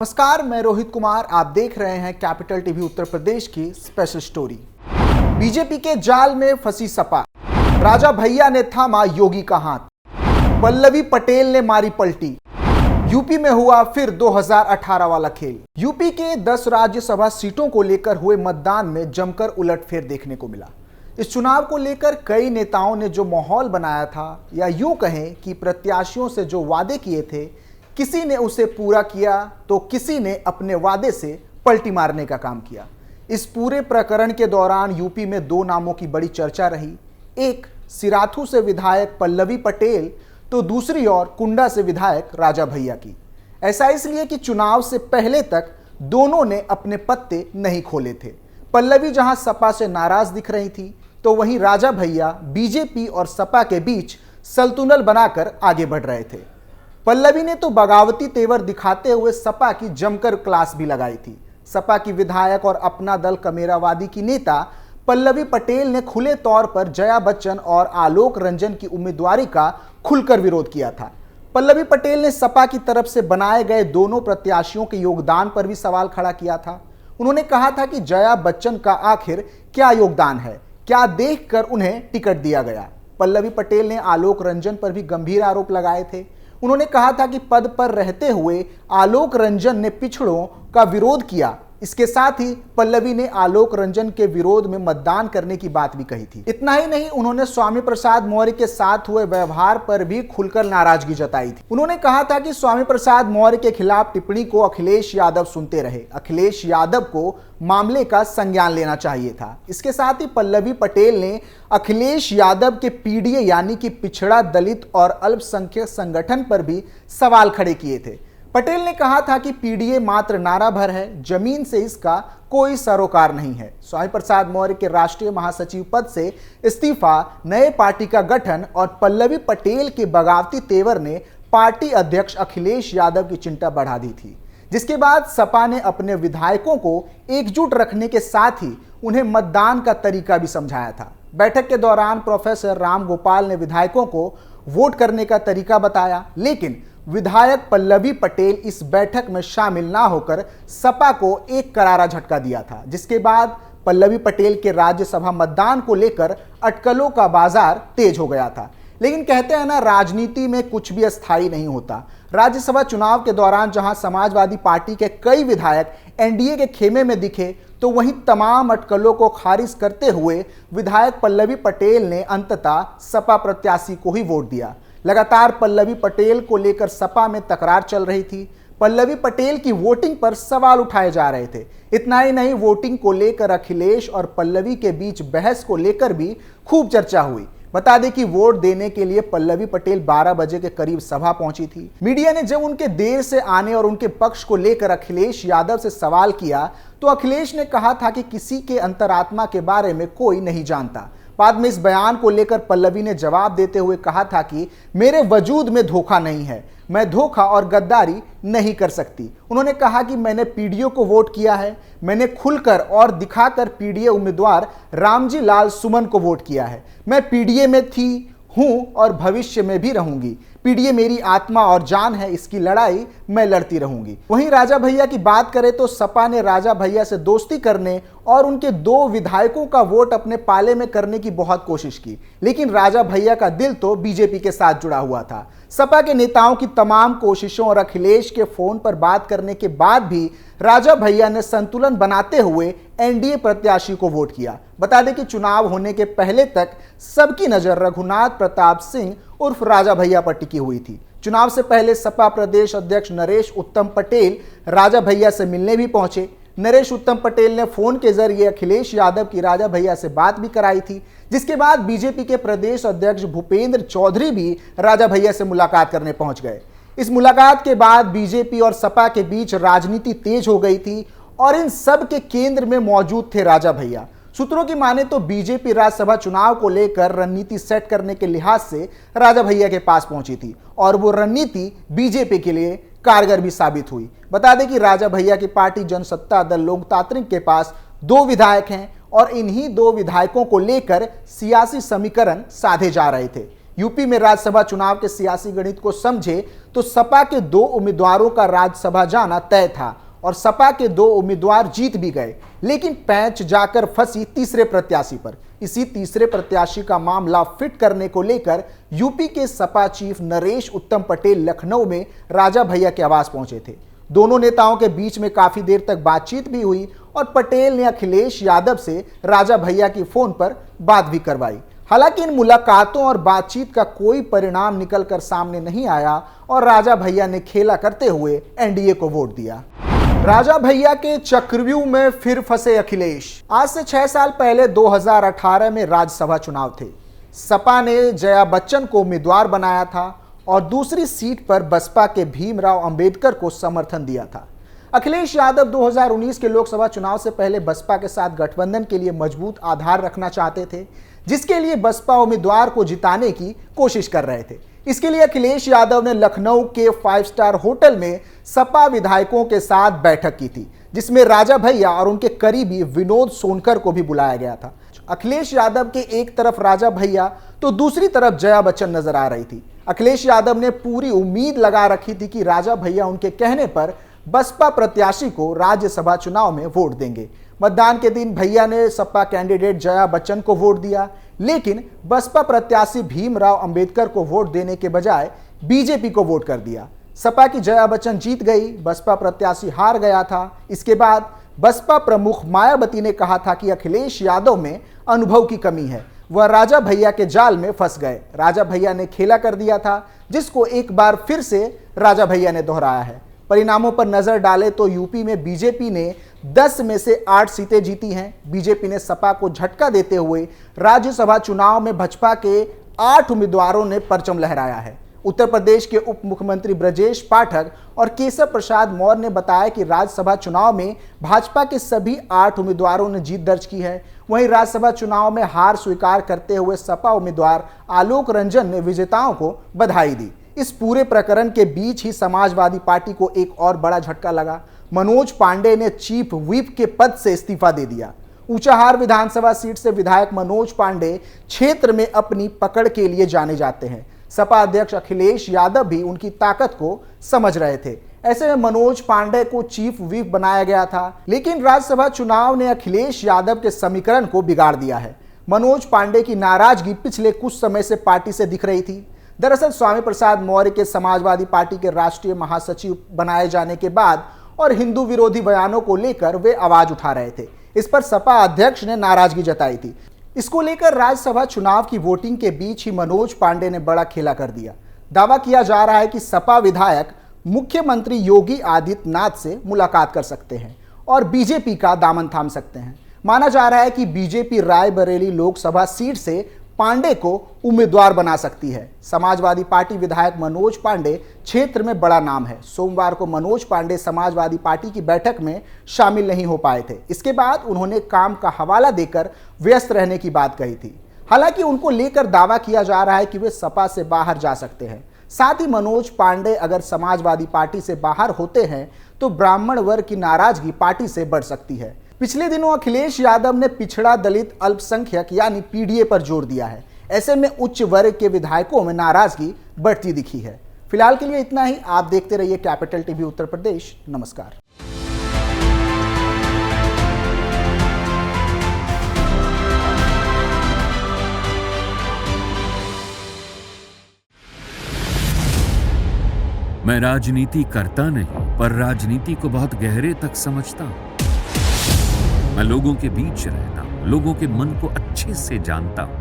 नमस्कार, मैं रोहित कुमार। आप देख रहे हैं कैपिटल टीवी उत्तर प्रदेश की स्पेशल स्टोरी। बीजेपी के जाल में फंसी सपा, राजा भैया ने थामा योगी का हाथ, पल्लवी पटेल ने मारी पलटी। यूपी में हुआ फिर 2018 वाला खेल। यूपी के 10 राज्यसभा सीटों को लेकर हुए मतदान में जमकर उलटफेर देखने को मिला। इस चुनाव को लेकर कई नेताओं ने जो माहौल बनाया था, या यूं कहें कि प्रत्याशियों से जो वादे किए थे, किसी ने उसे पूरा किया तो किसी ने अपने वादे से पलटी मारने का काम किया। इस पूरे प्रकरण के दौरान यूपी में 2 नामों की बड़ी चर्चा रही। एक सिराथू से विधायक पल्लवी पटेल तो दूसरी ओर कुंडा से विधायक राजा भैया की। ऐसा इसलिए कि चुनाव से पहले तक दोनों ने अपने पत्ते नहीं खोले थे। पल्लवी जहां सपा से नाराज दिख रही थी, तो वहीं राजा भैया बीजेपी और सपा के बीच सलतुनल बनाकर आगे बढ़ रहे थे। पल्लवी ने तो बगावती तेवर दिखाते हुए सपा की जमकर क्लास भी लगाई थी। सपा की विधायक और अपना दल कमेरावादी की नेता पल्लवी पटेल ने खुले तौर पर जया बच्चन और आलोक रंजन की उम्मीदवारी का खुलकर विरोध किया था। पल्लवी पटेल ने सपा की तरफ से बनाए गए दोनों प्रत्याशियों के योगदान पर भी सवाल खड़ा किया था। उन्होंने कहा था कि जया बच्चन का आखिर क्या योगदान है, क्या देखकर उन्हें टिकट दिया गया। पल्लवी पटेल ने आलोक रंजन पर भी गंभीर आरोप लगाए थे। उन्होंने कहा था कि पद पर रहते हुए आलोक रंजन ने पिछड़ों का विरोध किया। इसके साथ ही पल्लवी ने आलोक रंजन के विरोध में मतदान करने की बात भी कही थी। इतना ही नहीं, उन्होंने स्वामी प्रसाद मौर्य के साथ हुए व्यवहार पर भी खुलकर नाराजगी जताई थी। उन्होंने कहा था कि स्वामी प्रसाद मौर्य के खिलाफ टिप्पणी को अखिलेश यादव सुनते रहे। अखिलेश यादव को मामले का संज्ञान लेना चाहिए था। इसके साथ ही पल्लवी पटेल ने अखिलेश यादव के पीडीए यानी कि पिछड़ा दलित और अल्पसंख्यक संगठन पर भी सवाल खड़े किए थे। पटेल ने कहा था कि पीडीए मात्र नारा भर है, जमीन से इसका कोई सरोकार नहीं है। स्वामी प्रसाद मौर्य के राष्ट्रीय महासचिव पद से इस्तीफा, नए पार्टी का गठन और पल्लवी पटेल के बगावती तेवर ने पार्टी अध्यक्ष अखिलेश यादव की चिंता बढ़ा दी थी। जिसके बाद सपा ने अपने विधायकों को एकजुट रखने के साथ ही उन्हें मतदान का तरीका भी समझाया था। बैठक के दौरान प्रोफेसर राम गोपाल ने विधायकों को वोट करने का तरीका बताया, लेकिन विधायक पल्लवी पटेल इस बैठक में शामिल ना होकर सपा को एक करारा झटका दिया था। जिसके बाद पल्लवी पटेल के राज्यसभा मतदान को लेकर अटकलों का बाजार तेज हो गया था। लेकिन कहते हैं ना, राजनीति में कुछ भी अस्थायी नहीं होता। राज्यसभा चुनाव के दौरान जहां समाजवादी पार्टी के कई विधायक एनडीए के खेमे में दिखे, तो वहीं तमाम अटकलों को खारिज करते हुए विधायक पल्लवी पटेल ने अंततः सपा प्रत्याशी को ही वोट दिया। लगातार पल्लवी पटेल को लेकर सपा में तकरार चल रही थी। पल्लवी पटेल की वोटिंग पर सवाल उठाए जा रहे थे। इतना ही नहीं, वोटिंग को लेकर अखिलेश और पल्लवी के बीच बहस को लेकर भी खूब चर्चा हुई। बता दें कि वोट देने के लिए पल्लवी पटेल 12 बजे के करीब सभा पहुंची थी। मीडिया ने जब उनके देर से आने और उनके पक्ष को लेकर अखिलेश यादव से सवाल किया, तो अखिलेश ने कहा था कि किसी के अंतरात्मा के बारे में कोई नहीं जानता। बाद में इस बयान को लेकर पल्लवी ने जवाब देते हुए कहा था कि मेरे वजूद में धोखा नहीं है, मैं धोखा और गद्दारी नहीं कर सकती। उन्होंने कहा कि मैंने पीडीए को वोट किया है, मैंने खुलकर और दिखाकर पीडीए उम्मीदवार रामजी लाल सुमन को वोट किया है। मैं पीडीए में थी, हूं और भविष्य में भी रहूंगी। पीडीए मेरी आत्मा और जान है, इसकी लड़ाई मैं लड़ती रहूंगी। वहीं राजा भैया की बात करें तो सपा ने राजा भैया से दोस्ती करने और उनके 2 विधायकों का वोट अपने पाले में करने की बहुत कोशिश की, लेकिन राजा भैया का दिल तो बीजेपी के साथ जुड़ा हुआ था। सपा के नेताओं की तमाम कोशिशों और अखिलेश के फोन पर बात करने के बाद भी राजा भैया ने संतुलन बनाते हुए एनडीए प्रत्याशी को वोट किया। बता दें कि चुनाव होने के पहले तक सबकी नजर रघुनाथ प्रताप सिंह उर्फ राजा भैया पर टिकी हुई थी। चुनाव से पहले सपा प्रदेश अध्यक्ष नरेश उत्तम पटेल राजा भैया से मिलने भी पहुंचे। नरेश उत्तम पटेल ने फोन के जरिए अखिलेश यादव की राजा भैया से बात भी कराई थी। जिसके बाद बीजेपी के प्रदेश अध्यक्ष भूपेंद्र चौधरी भी राजा भैया से मुलाकात करने पहुंच गए। इस मुलाकात के बाद बीजेपी और सपा के बीच राजनीति तेज हो गई थी और इन सब के केंद्र में मौजूद थे राजा भैया। सूत्रों की माने तो बीजेपी राज्यसभा चुनाव को लेकर रणनीति सेट करने के लिहाज से राजा भैया के पास पहुंची थी और वो रणनीति बीजेपी के लिए कारगर भी साबित हुई। बता दें कि राजा भैया की पार्टी जनसत्ता दल लोकतांत्रिक के पास 2 विधायक हैं और इन्हीं 2 विधायकों को लेकर सियासी समीकरण साधे जा रहे थे। यूपी में राज्यसभा चुनाव के सियासी गणित को समझे तो सपा के 2 उम्मीदवारों का राज्यसभा जाना तय था और सपा के 2 उम्मीदवार जीत भी गए, लेकिन पैंच जाकर फंसी तीसरे प्रत्याशी पर। इसी तीसरे प्रत्याशी का मामला फिट करने को लेकर यूपी के सपा चीफ नरेश उत्तम पटेल लखनऊ में राजा भैया के आवास पहुंचे थे। दोनों नेताओं के बीच में काफी देर तक बातचीत भी हुई और पटेल ने अखिलेश यादव से राजा भैया की फोन पर बात भी करवाई। हालांकि इन मुलाकातों और बातचीत का कोई परिणाम निकलकर सामने नहीं आया और राजा भैया ने खेला करते हुए एनडीए को वोट दिया। राजा भैया के चक्रव्यूह में फिर फंसे अखिलेश। आज से 6 साल पहले 2018 में राज्यसभा चुनाव थे। सपा ने जया बच्चन को उम्मीदवार बनाया था और दूसरी सीट पर बसपा के भीमराव अंबेडकर को समर्थन दिया था। अखिलेश यादव 2019 के लोकसभा चुनाव से पहले बसपा के साथ गठबंधन के लिए मजबूत आधार रखना चाहते थे, जिसके लिए बसपा उम्मीदवार को जिताने की कोशिश कर रहे थे। इसके लिए अखिलेश यादव ने लखनऊ के 5 स्टार होटल में सपा विधायकों के साथ बैठक की थी, जिसमें राजा भैया और उनके करीबी विनोद सोनकर को भी बुलाया गया था। अखिलेश यादव के एक तरफ राजा भैया तो दूसरी तरफ जया बच्चन नजर आ रही थी। अखिलेश यादव ने पूरी उम्मीद लगा रखी थी कि राजा भैया उनके कहने पर बसपा प्रत्याशी को राज्यसभा चुनाव में वोट देंगे। मतदान के दिन भैया ने सपा कैंडिडेट जया बच्चन को वोट दिया, लेकिन बसपा प्रत्याशी भीमराव अंबेडकर को वोट देने के बजाय बीजेपी को वोट कर दिया। सपा की जया बच्चन जीत गई, बसपा प्रत्याशी हार गया था। इसके बाद बसपा प्रमुख मायावती ने कहा था कि अखिलेश यादव में अनुभव की कमी है, वह राजा भैया के जाल में फंस गए। राजा भैया ने खेला कर दिया था, जिसको एक बार फिर से राजा भैया ने दोहराया है। परिणामों पर नजर डालें तो यूपी में बीजेपी ने 10 में से 8 सीटें जीती हैं। बीजेपी ने सपा को झटका देते हुए राज्यसभा चुनाव में भाजपा के 8 उम्मीदवारों ने परचम लहराया है। उत्तर प्रदेश के उप मुख्यमंत्री ब्रजेश पाठक और केशव प्रसाद मौर्य ने बताया कि राज्यसभा चुनाव में भाजपा के सभी 8 उम्मीदवारों ने जीत दर्ज की है। वहीं राज्यसभा चुनाव में हार स्वीकार करते हुए सपा उम्मीदवार आलोक रंजन ने विजेताओं को बधाई दी। इस पूरे प्रकरण के बीच ही समाजवादी पार्टी को एक और बड़ा झटका लगा। मनोज पांडे ने चीफ व्हिप के पद से इस्तीफा दे दिया। ऊंचाहार विधानसभा सीट से विधायक मनोज पांडे क्षेत्र में अपनी पकड़ के लिए जाने जाते हैं। सपा अध्यक्ष अखिलेश यादव भी उनकी ताकत को समझ रहे थे। ऐसे में मनोज पांडे को चीफ व्हिप बनाया गया था, लेकिन राज्यसभा चुनाव ने अखिलेश यादव के समीकरण को बिगाड़ दिया है। मनोज पांडे की नाराजगी पिछले कुछ समय से पार्टी से दिख रही थी। दरअसल स्वामी प्रसाद मौर्य के समाजवादी पार्टी के राष्ट्रीय महासचिव बनाए जाने के बाद और हिंदू विरोधी बयानों को लेकर वे आवाज उठा रहे थे। इस पर सपा अध्यक्ष ने नाराजगी जताई थी। इसको लेकर राज्यसभा चुनाव की वोटिंग के बीच ही मनोज पांडे ने बड़ा खेला कर दिया। दावा किया जा रहा है कि सपा विधायक मुख्यमंत्री योगी आदित्यनाथ से मुलाकात कर सकते हैं और बीजेपी का दामन थाम सकते हैं। माना जा रहा है कि बीजेपी रायबरेली लोकसभा सीट से पांडे को उम्मीदवार बना सकती है। समाजवादी पार्टी विधायक मनोज पांडे क्षेत्र में बड़ा नाम है। सोमवार को मनोज पांडे समाजवादी पार्टी की बैठक में शामिल नहीं हो पाए थे। इसके बाद उन्होंने काम का हवाला देकर व्यस्त रहने की बात कही थी। हालांकि उनको लेकर दावा किया जा रहा है कि वे सपा से बाहर जा सकते हैं। साथ ही मनोज पांडे अगर समाजवादी पार्टी से बाहर होते हैं तो ब्राह्मण वर्ग की नाराजगी पार्टी से बढ़ सकती है। पिछले दिनों अखिलेश यादव ने पिछड़ा दलित अल्पसंख्यक यानी पीडीए पर जोर दिया है। ऐसे में उच्च वर्ग के विधायकों में नाराजगी बढ़ती दिखी है। फिलहाल के लिए इतना ही। आप देखते रहिए कैपिटल टीवी उत्तर प्रदेश। नमस्कार। मैं राजनीति करता नहीं, पर राजनीति को बहुत गहरे तक समझता हूं। मैं लोगों के बीच रहता हूं, लोगों के मन को अच्छे से जानता हूं।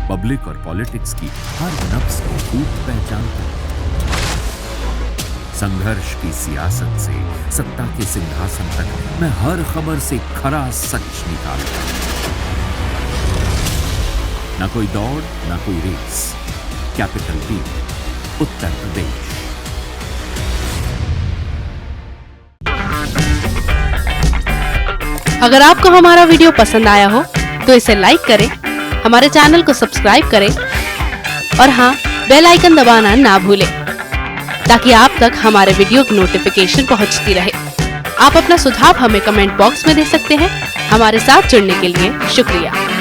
पब्लिक और पॉलिटिक्स की हर नब्ज को खूब पहचानता हूं। संघर्ष की सियासत से सत्ता के सिंहासन तक मैं हर खबर से खरा सच निकालता हूं। ना कोई दौड़, ना कोई race. Capital TV Uttar Pradesh. अगर आपको हमारा वीडियो पसंद आया हो तो इसे लाइक करें, हमारे चैनल को सब्सक्राइब करें और हाँ, बेल आइकन दबाना ना भूलें ताकि आप तक हमारे वीडियो की नोटिफिकेशन पहुंचती रहे। आप अपना सुझाव हमें कमेंट बॉक्स में दे सकते हैं। हमारे साथ जुड़ने के लिए शुक्रिया।